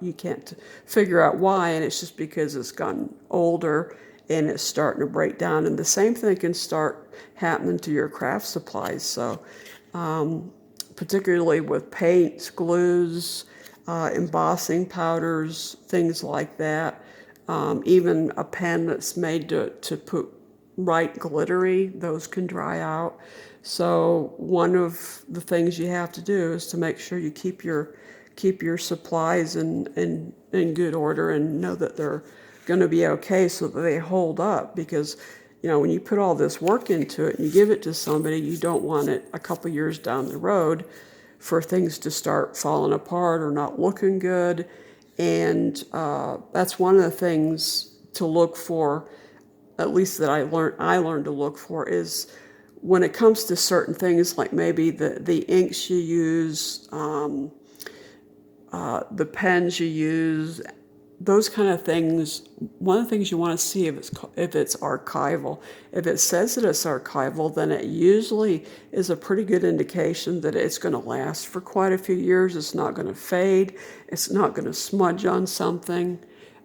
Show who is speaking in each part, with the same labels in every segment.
Speaker 1: you can't figure out why, and it's just because it's gotten older and it's starting to break down. And the same thing can start happening to your craft supplies. So particularly with paints, glues, embossing powders, things like that. Even a pen that's made to put write glittery, those can dry out. So one of the things you have to do is to make sure you keep your supplies in good order and know that they're going to be okay so that they hold up, because when you put all this work into it and you give it to somebody, you don't want it a couple years down the road for things to start falling apart or not looking good. And that's one of the things to look for, at least that I learned to look for, is when it comes to certain things, like maybe the inks you use, the pens you use, those kind of things. One of the things you want to see if it's archival. If it says that it's archival, then it usually is a pretty good indication that it's going to last for quite a few years. It's not going to fade. It's not going to smudge on something.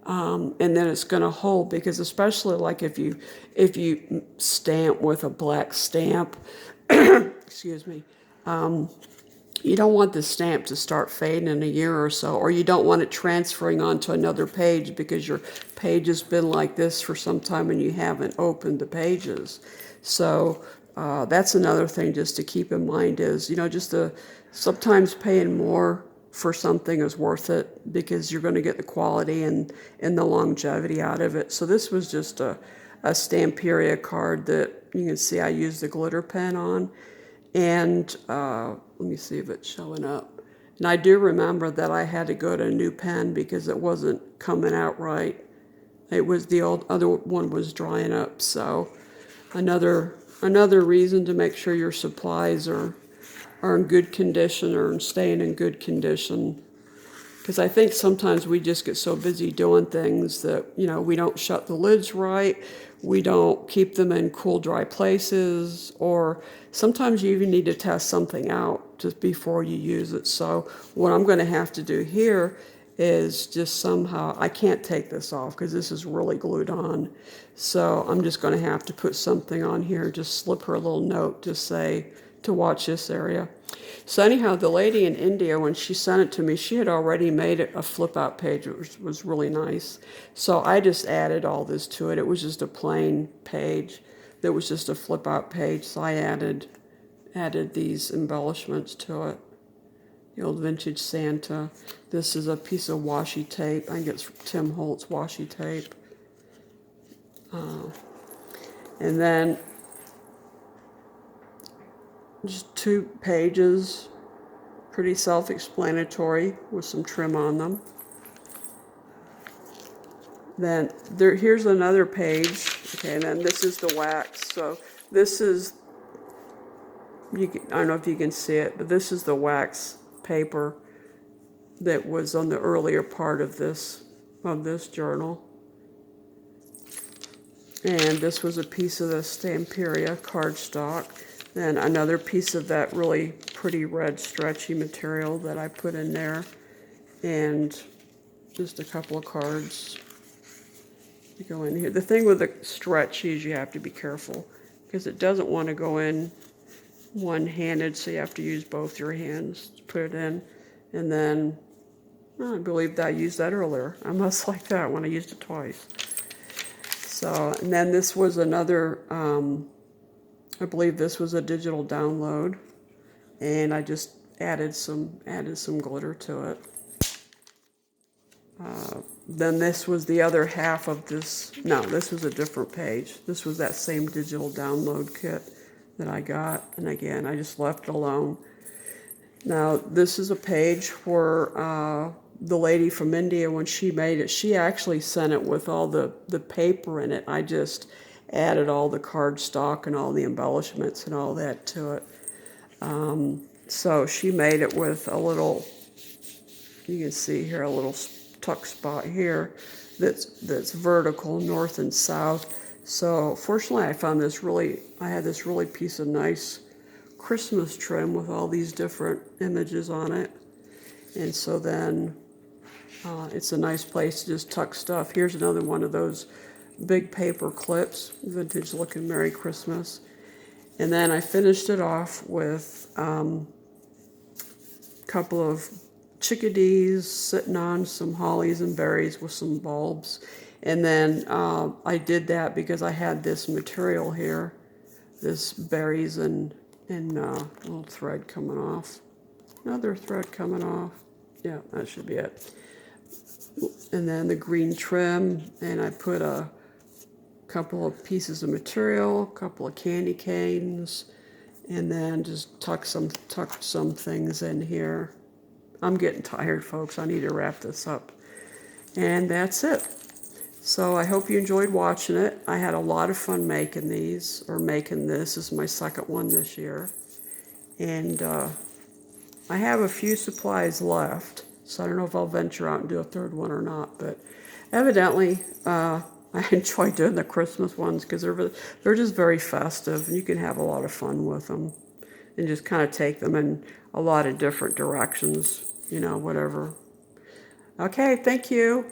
Speaker 1: And then it's going to hold, because especially like if you stamp with a black stamp, excuse me, you don't want the stamp to start fading in a year or so, or you don't want it transferring onto another page because your page has been like this for some time and you haven't opened the pages. So that's another thing just to keep in mind is, sometimes paying more for something is worth it because you're going to get the quality and the longevity out of it. So this was just a Stamperia card that you can see I used the glitter pen on. And let me see if it's showing up. And I do remember that I had to go to a new pen because it wasn't coming out right. It was the other one was drying up. So another reason to make sure your supplies are in good condition or staying in good condition. Because I think sometimes we just get so busy doing things that, we don't shut the lids right, we don't keep them in cool, dry places, or sometimes you even need to test something out just before you use it. So what I'm going to have to do here is just somehow, I can't take this off because this is really glued on. So I'm just going to have to put something on here, just slip her a little note to say to watch this area. So anyhow, the lady in India, when she sent it to me, she had already made it a flip-out page, which was really nice. So I just added all this to it. It was just a plain page that was just a flip-out page. So I added these embellishments to it. The old vintage Santa. This is a piece of washi tape. I think it's Tim Holtz washi tape. And then just 2 pages, pretty self-explanatory with some trim on them. Then here's another page. Okay, and then this is the wax. So this is, I don't know if you can see it, but this is the wax paper that was on the earlier part of this journal. And this was a piece of the Stamperia cardstock. Then another piece of that really pretty red stretchy material that I put in there. And just a couple of cards to go in here. The thing with the stretchy is you have to be careful because it doesn't want to go in one-handed, so you have to use both your hands to put it in. And then, I believe that I used that earlier. I must like that when I used it twice. So, and then this was another, I believe this was a digital download, and I just added some glitter to it. Then this was the other half of this. No, this was a different page. This was that same digital download kit that I got, and again, I just left it alone. Now, this is a page where the lady from India, when she made it, she actually sent it with all the paper in it. I just added all the cardstock and all the embellishments and all that to it. So she made it with a little, you can see here, a little tuck spot here that's vertical, north and south. So fortunately I had this really piece of nice Christmas trim with all these different images on it. And so then It's a nice place to just tuck stuff. Here's another one of those big paper clips, vintage looking Merry Christmas. And then I finished it off with a couple of chickadees sitting on some hollies and berries with some bulbs. And then I did that because I had this material here, this berries and little thread coming off. Another thread coming off. Yeah, that should be it. And then the green trim, and I put a couple of pieces of material, a couple of candy canes, and then just tucked some things in here. I'm getting tired, folks. I need to wrap this up. And that's it. So I hope you enjoyed watching it. I had a lot of fun making these, or making this. This is my second one this year. And I have a few supplies left, so I don't know if I'll venture out and do a third one or not. But evidently, I enjoy doing the Christmas ones because they're just very festive, and you can have a lot of fun with them, and just kind of take them in a lot of different directions, you know, whatever. Okay, thank you.